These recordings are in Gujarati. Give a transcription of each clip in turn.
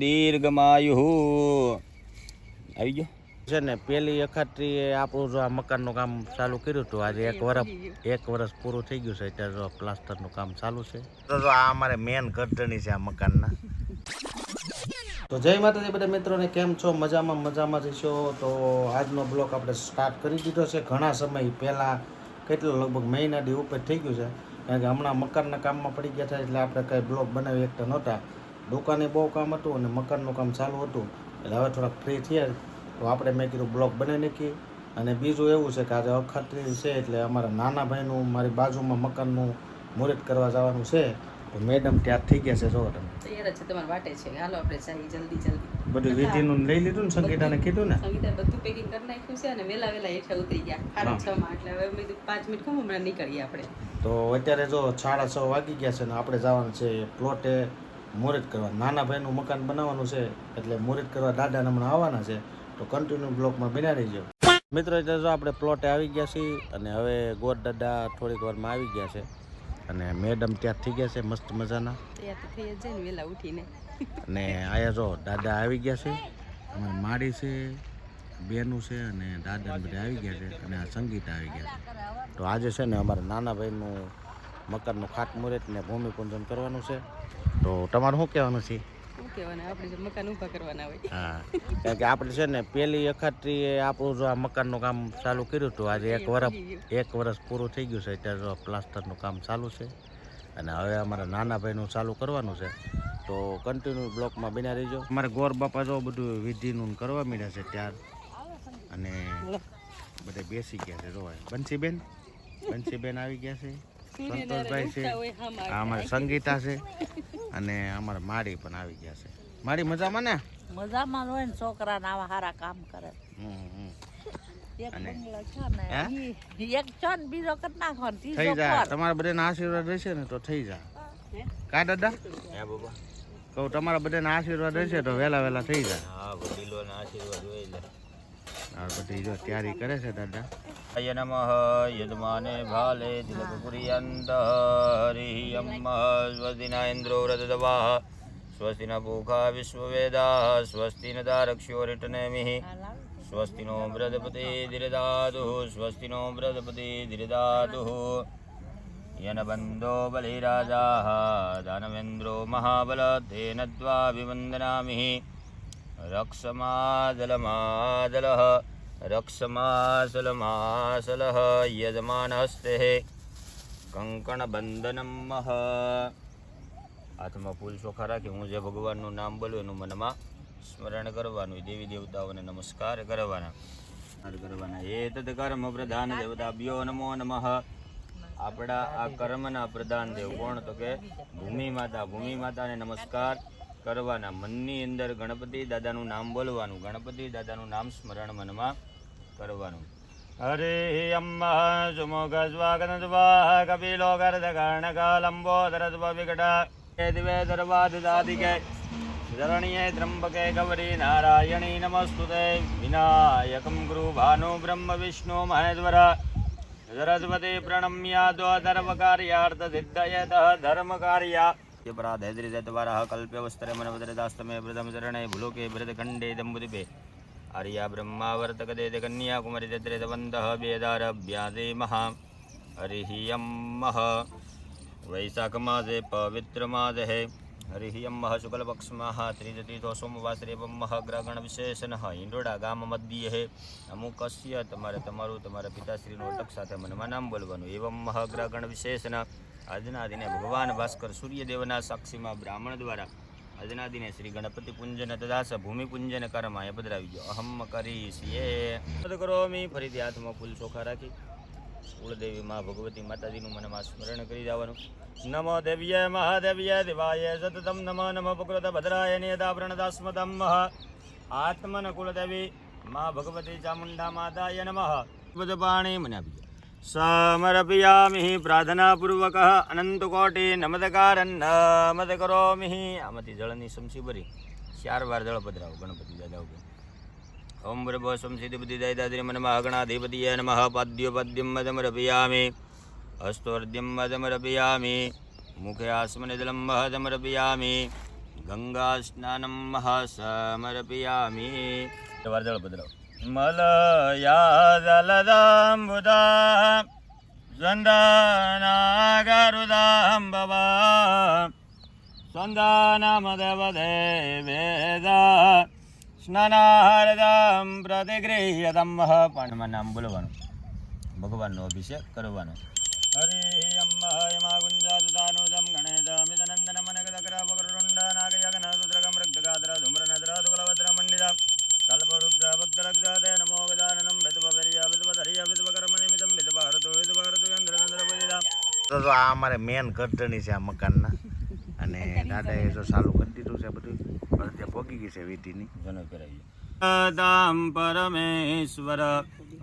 દીર્ઘમાયુ આવી ગયો છે ને. પેલી અખાત્રીએ આપણું જો આ મકાનનું કામ ચાલુ કર્યું હતું. આજે એક વર્ષ પૂરું થઈ ગયું છે. અત્યારે જો પ્લાસ્ટરનું કામ ચાલુ છે. તો જો આ અમારે મેન ઘરધણી છે આ મકાનના. તો જય માતાજી બધા મિત્રોને, કેમ છો? મજામાં જઈશો. તો આજનો બ્લોગ આપણે સ્ટાર્ટ કરી દીધો છે. ઘણા સમય પહેલાં, કેટલો લગભગ મહિનાથી ઉપર થઈ ગયું છે. કારણ કે હમણાં મકાનના કામમાં પડી ગયા હતા, એટલે આપણે કંઈ બ્લોગ બનાવી શકતા નહોતા. દુકાને બહુ કામ હતું અને મકાનનું કામ ચાલુ હતું, એટલે હવે થોડાક ફ્રી થયા તો આપણે મેં કીધું બ્લોગ બનાવી નાખીએ. અને બીજું એવું છે કે આજે અખાત્રી છે, એટલે અમારા નાના ભાઈનું મારી બાજુમાં મકાનનું મુહૂર્ત કરવા જવાનું છે. તો મેડમ ત્યાર થઈ ગયા છે. જો તમે તૈયાર છે, તમારે વાટે છે. હાલો આપણે જઈએ જલ્દી. બધું વિધિનું લઈ લીધું ને? સંગીતાને કીધું ને? સંગીતા બધું પેકિંગ કરી નાખ્યું છે અને વેલા હેઠા ઉતરી ગયા 6:30 માં. એટલે હવે મેં 5 મિનિટ હમણાં નીકળીએ આપણે. તો અત્યારે જો 6:30 વાગી ગયા છે ને આપણે જવાનું છે પ્લોટે મુહૂર્ત કરવા. નાના ભાઈનું મકાન બનાવવાનું છે, એટલે મુહૂર્ત કરવા દાદાને હમણાં આવવાના છે. તો કન્ટિન્યુ બ્લોકમાં બિના રહીજો મિત્રો. એટલે જો આપણે પ્લોટે આવી ગયા છીએ અને હવે ગોર દાદા થોડીક વારમાં આવી ગયા છે અને મેડમ ત્યાં થઈ ગયા છે મસ્ત મજાના. તૈયાર તો થઈ જ જાય ને વેલા ઉઠીને. અને આયા જો દાદા આવી ગયા છે, અમારી માડી છે, બેનું છે અને દાદા બધા આવી ગયા છે અને આ સંગીતા આવી ગયા છે. તો આજે છે ને અમારા નાના ભાઈનું મકાનનું ખાતમુહૂર્ત ને ભૂમિપૂજન કરવાનું છે. તો તમારું શું કહેવાનું છે? શું કહેવાના, આપણે મકાન ઊભા કરવાના હોય. હા, કારણ કે આપણે છે ને પેલી અખાત્રીએ આપણું જો આ મકાનનું કામ ચાલુ કર્યું હતું. આજે એક વર્ષ પૂરું થઈ ગયું છે. અત્યારે જો પ્લાસ્ટરનું કામ ચાલુ છે અને હવે અમારા નાના ભાઈનું ચાલુ કરવાનું છે. તો કન્ટિન્યુ બ્લોકમાં બિના રહીજો. અમારે ગોર બાપા જો બધું વિધિનું કરવા મળ્યા છે ત્યાર, અને બધે બેસી ગયા છે. જોવાય બંસીબેન આવી ગયા છે, સંતોષભાઈ છે, આ અમારે સંગીતા છે અને અમારા માડી પણ આવી ગયા છે. માડી મજામાં ને? મજામાં હોય ને, છોકરા આવા સારા કામ કરે. એક છો ને બીજો કરી નાખો. થઈ જાય, તમારા બધાના આશીર્વાદ રહેશે ને તો થઈ જાય. કા દાદા? કહું તમારા બધાના આશીર્વાદ રહેશે તો વહેલા થઈ જાય. હા, વડીલોના આશીર્વાદ હોય એટલે બધી જો તૈયારી કરે છે દાદા. ય નમઃ યજમાને ભાલે તિલક પુરિયંત હરિ સ્વસ્તિના ઇન્દ્રો વ્રતદવાહ સ્વસ્તિના પૂખા વિશ્વવેદાઃ સ્વસ્તિન તારક્ષ્યો રિટનેમિઃ સ્વસ્તિનો બૃહસ્પતિ ધીરધાતુઃ યનબંધો બલિરાજાઃ દાનવેન્દ્રો મહાબલ તેન ત્વાભિવંદનામિઃ રક્ષમાસલમાસલઃ યજમાનહસ્તે કંકણબંધનમ. હાથમાં ફૂલ ચોખા રાખી હું જે ભગવાનનું નામ બોલું એનું મનમાં સ્મરણ કરવાનું. દેવી દેવતાઓને નમસ્કાર કરવાના. એ તદ કર્મ પ્રધાન દેવતાભ્યો નમો નમઃ. આપણા આ કર્મના પ્રધાન દેવ કોણ? તો કે ભૂમિ માતાને નમસ્કાર કરવાના. મનની અંદર ગણપતિ દાદાનું નામ બોલવાનું, ગણપતિ દાદાનું નામ સ્મરણ મનમાં કરવાનું. હરે અમ્મા સુમુખ સ્વાગત સ્વાહ કપિલો ગર્દ કર્ણક લંબોદર વિકટ દિવે દર્વાદિકે શરણ્યે ત્રંબકે ગૌરી નારાયણી નમસ્તુતે. વિનાયકમ ગુરુ ભાનુ બ્રહ્મ વિષ્ણુ મહેશ્વર સરસ્વતી પ્રણમ્યાદો ધર્મકાર્યાર્થ સિદ્ધયત ધર્મકાર્યા પરાધૈદ્રિદ્વારા કલ્પ્ય વસ્ત્રે મનવદ્રદાસ્તમે પ્રથમ ચરણે ભૂલોકે ભરતખંડે દંબુદિપે આર્યા બ્રહ્માવર્તક દેદ કન્યાકુમારી દત્રે દવંતઃ બેદારભ્યાદે મહા. હરિ અમ્મઃ વૈશાખ માસે પવિત્ર માસે હરિ અમ્મઃ શુક્લપક્ષમઃ ત્રિજતીથો સોમવાસરેવમઃ ગ્રહગણ વિશેષણ ઈંડોળા ગામ મધ્યે અમુકસ્ય. તમારું તમારા પિતાશ્રીનું અટક સાથે મનમાં નામ બોલવાનું. એવમઃ ગ્રહગણ વિશેષણ. આજના દિને ભગવાન ભાસ્કર સૂર્યદેવના સાક્ષીમાં બ્રાહ્મણ દ્વારા આજના દિને શ્રી ગણપતિ પૂંજન તથા ભૂમિપૂજન કર્માય પધરાવી ગયો. અહમ કરીશીએ કરોમી. ફરીથી હાથમાં ફૂલ ચોખા રાખી કુળદેવી મા ભગવતી માતાજીનું મનમાં સ્મરણ કરી જવાનું. નમો દેવ્ય મહાદેવ્ય દેવાય સતતમ નમઃ પ્રકૃત ભદ્રાય નિયદાવ્રણદાસ્મતમ. આત્મન કુળદેવી મા ભગવતી ચામુંડા માતાય નમઃ. બધું પાણી મને આપી સમર્પયામિ પ્રાર્થનાપૂર્વક અનંતકોટિ નમસ્કારં નમસ્ કરોમિ. આમાંથી જળની સમસી ભરી 4 વાર જળ પધરાવો ગણપતિ દાદા ઉપર. ઓમ પ્રભો સમસિદ્ધિ બુદ્ધિ દૈદાદ્રી મનમાં અગણાધિપતિય નમઃ. પાદ્યો પદ્યમ સમર્પયામિ હસ્તોર્ધ્યમ સમર્પયામિ મુખે આસ્મનિદલમ સમર્પયામિ ગંગા સ્નાનમ સમર્પયામિ. જળભદ્ર મલયા જલદાંબુદા સંદાનાગરુદાંબવા સંદાનમદેવદેવેદા સ્નાનાર્દમ પ્રતિગૃહ્યતમ. પાણીમાં નામ બોલવાનું, ભગવાનનો અભિષેક કરવાનો. હરિ અંબા ગુંજાદાનુદમ ગણેશમિદનંદન મનગદકર વક્રતુંડ નાગયજ્ઞ સૂત્રગમ રક્તગાત્ર ધૂમ્રનેત્ર શુક્લવસ્ત્ર મંડિત કલ્પવૃક્ષ ભક્તરક્ષ તે નમો ગજાનનમ વિદ્વપર્ય વિદ્વધર્ય વિદ્વકર્મનિમિતમ વિદ્વહરતુ વિદ્વહરતુ યંત્રતંત્ર પૂજિતા. તો આ અમારે મેન ઘટણી છે આ મકાનના, અને દાદાએ જો ચાલુ કરી દીધું છે બધું, ત્યાં પોગી ગઈ છે વીટીની જનો કરાવી તામ પરમેશ્વર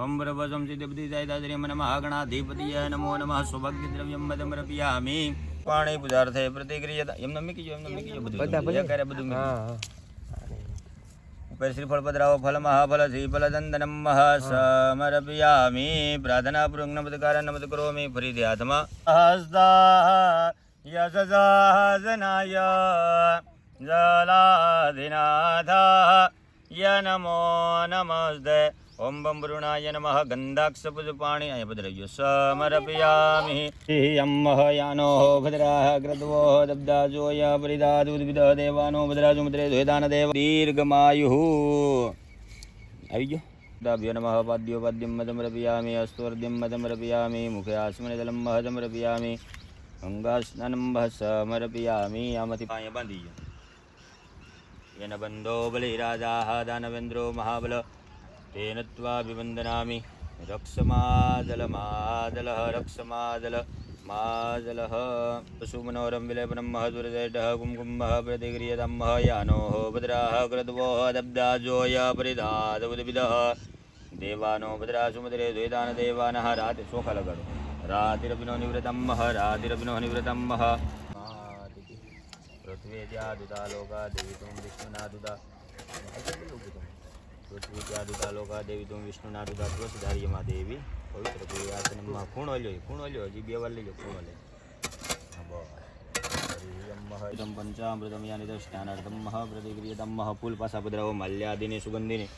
ઓમ પ્રભસમ સિદ્ધિ જાય મને મહાગણાધિપતિય નમો નમઃ સૌભાગ્ય દ્રવ્યમ મદમરપિયામિ. પાણી પૂજાર્થે પ્રતિક્રિયા એમને મીકી જો, એમને મીકી જો, બધું કરે બધું ઉપર શ્રીફળ પધરાવો ફલ મહાફલ શ્રીફલ દંદનમ સમર્પયામિ. પ્રાર્થના પૂર્વક નમસ્કાર નમસ્ કરોમિ. ફરી દે હાથમાં હસ્તા યસજનાય જલાધિનાથા ય નમો નમસ્તે. ઓમ બમ વરુણાય નમઃ. ગંધાક્ષ પુષ્પાણી અહીંયા પધરાઈ ગયો. સમર્પયામિ. અમ્મઃ યાનો ભદ્રાઃ ગ્રદ્વો દબ્દાજોય પરિદાદુદ્વિદ દેવાનો ભદ્રાજુ મુદ્રે દ્વેદાન દેવ દીર્ઘમાયુઃ. આવી ગયો. દાભ્યો નમઃ. પાદ્યો પાદ્યમ મદમર્પયામિ. અસ્તોર્દ્યમ મદમર્પયામિ. મુખે આસમને જલમ મદમર્પયામિ. ગંગા સ્નાનમ સમર્પયામિ. આમાંથી અહીંયા બાંધી ગયો. યન બંધો બલિરાજાઃ દાનવેન્દ્રો મહાબલ તેન ત્વાભિવંદનામિ. રક્ષમાજલમાજલઃ રક્ષમાજલ માજલઃ. પશુમનોરમ વિલેપનમ મહદુર્જયઢ કુમકુંભ પ્રતિક્રિયતમ યાનો ભદ્રાઃ ક્રદ્વો દબ્દાજોય પરિદાદુદ્વિદઃ દેવાનો ભદ્રા સુમદ્રે દ્વેદાન દેવાનઃ. રાતે ચોખા લગાડો. રાતિરભિનો નિવૃતમ રાતિરભિનો નિવૃતમ. પૃથ્વી ત્યાદુતા લોકા દેવી તું વિષ્ણુના દુતા. પૃથ્વી ત્યાદુતા લોકા દેવી તું વિષ્ણુના દુતા. ત્વચધાર્યમાં દેવી પવિત્ર પૂર્યાસનમાં. ખૂણો લ્યો, ખૂણો લ્યો, હજી બે વાર લઈ લો, ખૂણો લે. હરિયમ પંચામૃતમ યાની દર્શનાર્થમ પ્રતિક્રિયતમ. ફૂલ પાસા પધરાવો. માલ્યાદિની સુગંધિની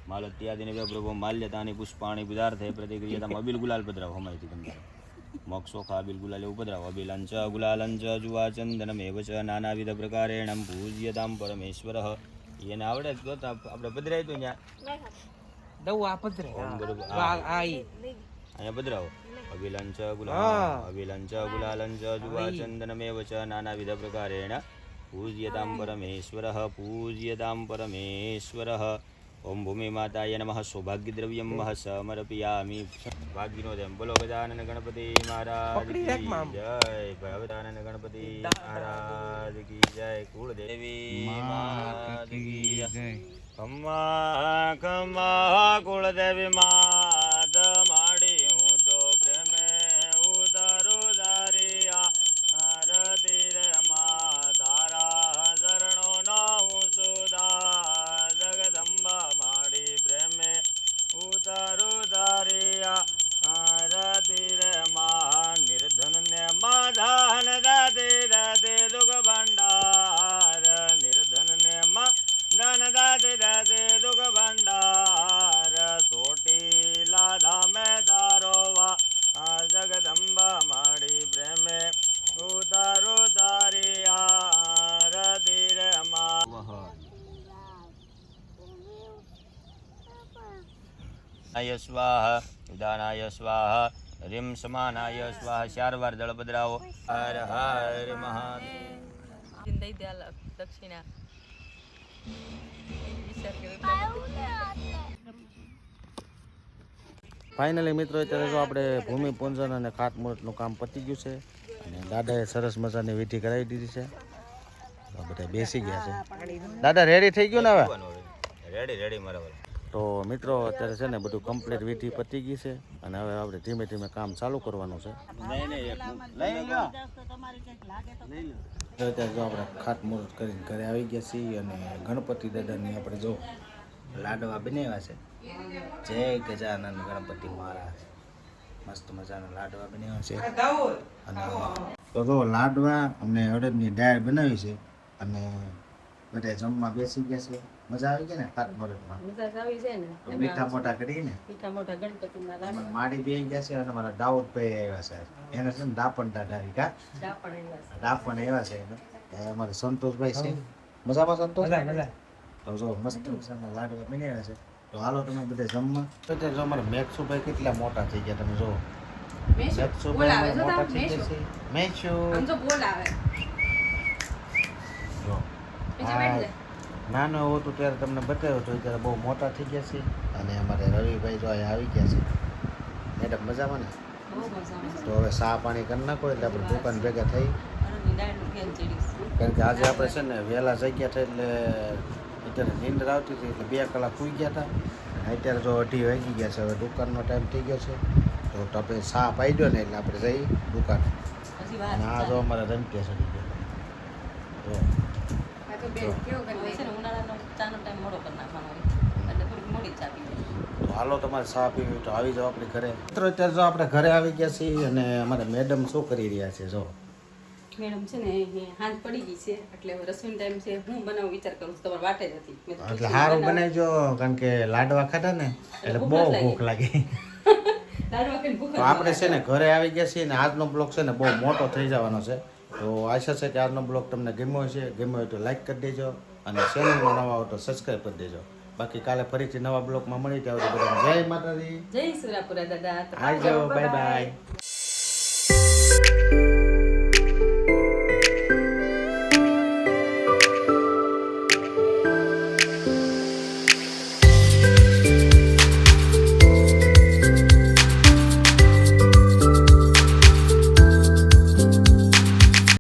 માલત્યાદિની પ્રભો માલ્યતાની પુષ્પાણી પદાર્થે પ્રતિક્રિયતમ. અબિલ ગુલાલ પધરાવો. હમાયથી ગંધા મોક્ષોખા અબિલ ગુલાલ એવું પધરાવો. અબિલંચ ગુલાલંચ જુવા ચંદનમેવ ચ નાનાવિધ પ્રકારેણ પૂજ્યતામ પરમેશ્વર. એને આવડે તો આપણે પધરાય તો અહીંયા પધરાવો. અબિલંચ ગુલાલંચ જુવા ચંદનમેવ ચ નાનાવિધ પ્રકારેણ પૂજ્યતામ પરમેશ્વર. પૂજ્યતામ પરમેશ્વર. ઓમ ભૂમિ માતાય નમઃ. સૌભાગ્ય દ્રવ્યમ સમર્પયામિ. ભાગ્યનો તેમ બોલો. ગજાનન ગણપતિ મહારાજ કી જય. ભગવાનન ગણપતિ મહારાજ કી જય. કુળદેવી માત કી જય. ખમ્મા ખમ્મા કુળદેવી માત માડી હું તો પ્રેમે ઉતારો દારિયા. આરતી રે મા તારા ચરણો નો હું સુદા. જગદંબા માડી પ્રેમે ઉતારો દારિયા. આરતી રે મા નિર્ધન ને માધાન દાદે દાદે દુઃખ ભંડાર. નિર્ધન ને મા ધન દાદે દાદે દુઃખ ભંડાર. સોટીલા ધામે તારો વા. જગદંબા માડી પ્રેમે ઉતારો તારિયા. આરતી રે મા. આય સ્વાહા ઉદાનાય સ્વાહા રીમ સમાનાય સ્વાહા. 4 વાર જળ પધરાવો. હર હર મહાદેવ. દઈ દે દક્ષિણા. ફાઇનલી મિત્રો અત્યારે જો આપણે ભૂમિપૂજન અને ખાતમુહૂર્તનું કામ પતી ગયું છે, અને દાદાએ સરસ મજાની વિધિ કરાવી દીધી છે. તો બધા બેસી ગયા છે. દાદા રેડી થઈ ગયું ને હવે? રેડી મારા. તો મિત્રો અત્યારે છે ને બધું કમ્પ્લીટ વિધિ પતી ગઈ છે, અને હવે આપણે ધીમે ધીમે કામ ચાલુ કરવાનું છે. અત્યારે જો આપણે ખાતમુહૂર્ત કરીને ઘરે આવી ગયા છીએ, અને ગણપતિ દાદાની આપણે જો લાડવા બનાવ્યા છે. જય ગજાનન ગણપતિ મહારાજ. મસ્ત મજાના લાડવા બનાવ્યા છે. અને તો લાડવા અને અડદની દાળ બનાવી છે, અને બધા જમવા બેસી ગયા છે. મજા આવી ગઈ ને ખાટ મોરતમાં? મજા આવી છે ને તો મીઠા મોટા કરીને મીઠા મોટા ગણપતિના લાડવા માડી બેસી ગયા છે અને મારા દાઉદભાઈ આવ્યા છે. એને છે ને દાપણ દાઢારી કા ડાપણ આવ્યા છે. દાપણ આવ્યા છે એને. અમારે સંતોષભાઈ છે. મજામાં સંતોષ? તો જો મસ્ત મજાના લાડવા બનાવ્યા છે. તો હાલો તમે બધા જમવા. તો તે જો અમારા મેક્ષુભાઈ કેટલા મોટા થઈ ગયા તમે જો. મેશું બોલ આવે મેક્ષુભાઈ જો મોટા તાર થઈ ગયા મેશું છે. મેક્ષુ આમ તો બોલ આવે જો બીજા બેઠ લે નાનો એવો હતો ત્યારે તમને બતાવ્યો તો ત્યારે બહુ મોટા થઈ ગયા છે. અને અમારે રવિભાઈ જો અહીંયા આવી ગયા છે. મેડમ મજામાં ને? બહુ મજા આવે તો હવે ચા પાણી કરી નાખો એટલે આપણે દુકાન ભેગા થઈ. અને નિદાયનું ઘેર ચડીશ કારણ કે આજે આપણે છે ને વહેલા જઈ ગયા હતા એટલે અત્યારે નીંદર આવતી હતી એટલે 2 કલાક સૂઈ ગયા હતા. અને અત્યારે જો 2:30 વાગી ગયા છે. હવે દુકાનનો ટાઈમ થઈ ગયો છે. તો આપણે ચા પાઈ દો ને એટલે આપણે જઈ દુકાન. હજી વાર અને આ જો અમારે રમતે ચડી ગયા. તો આ તો બેન કેવું કરે છે ને ઉનાળાનો ચાનો ટાઈમ મોડો કરી નાખવાનો હોય એટલે થોડીક મોડી ચા પી જાય તો હાલો તમારે ચા પીવી હોય તો આવી જાઓ આપણે ઘરે. મિત્રો અત્યારે જો આપણે ઘરે આવી ગયા છીએ અને અમારા મેડમ શું કરી રહ્યા છે જો. મેડમ છે ને હાંજ પડી ગઈ છે એટલે હવે રસોઈનો ટાઈમ છે હું બનાવું વિચાર કરું છું તમારે વાટે જ હતી મેં તો એટલે સારું બનાવજો કારણ કે લાડવા ખાધા ને એટલે બહુ ભૂખ લાગી. લાડવા ખાઈને ભૂખ તો આપણે છે ને ઘરે આવી ગયા છીએ ને આજનો બ્લોગ છે ને બહુ મોટો થઈ જવાનો છે. તો આશા છે કે આજનો બ્લોગ તમને ગમ્યો હશે. ગમ્યો હોય તો લાઈક કરી દેજો અને ચેનલમાં નવા હો તો સબસ્ક્રાઈબ કરી દેજો. બાકી કાલે ફરીથી નવા બ્લોગમાં મળી ત્યાં સુધી બધાને જય માતાજી. જય સુરાપુરા દાદા આવજો. Bye bye.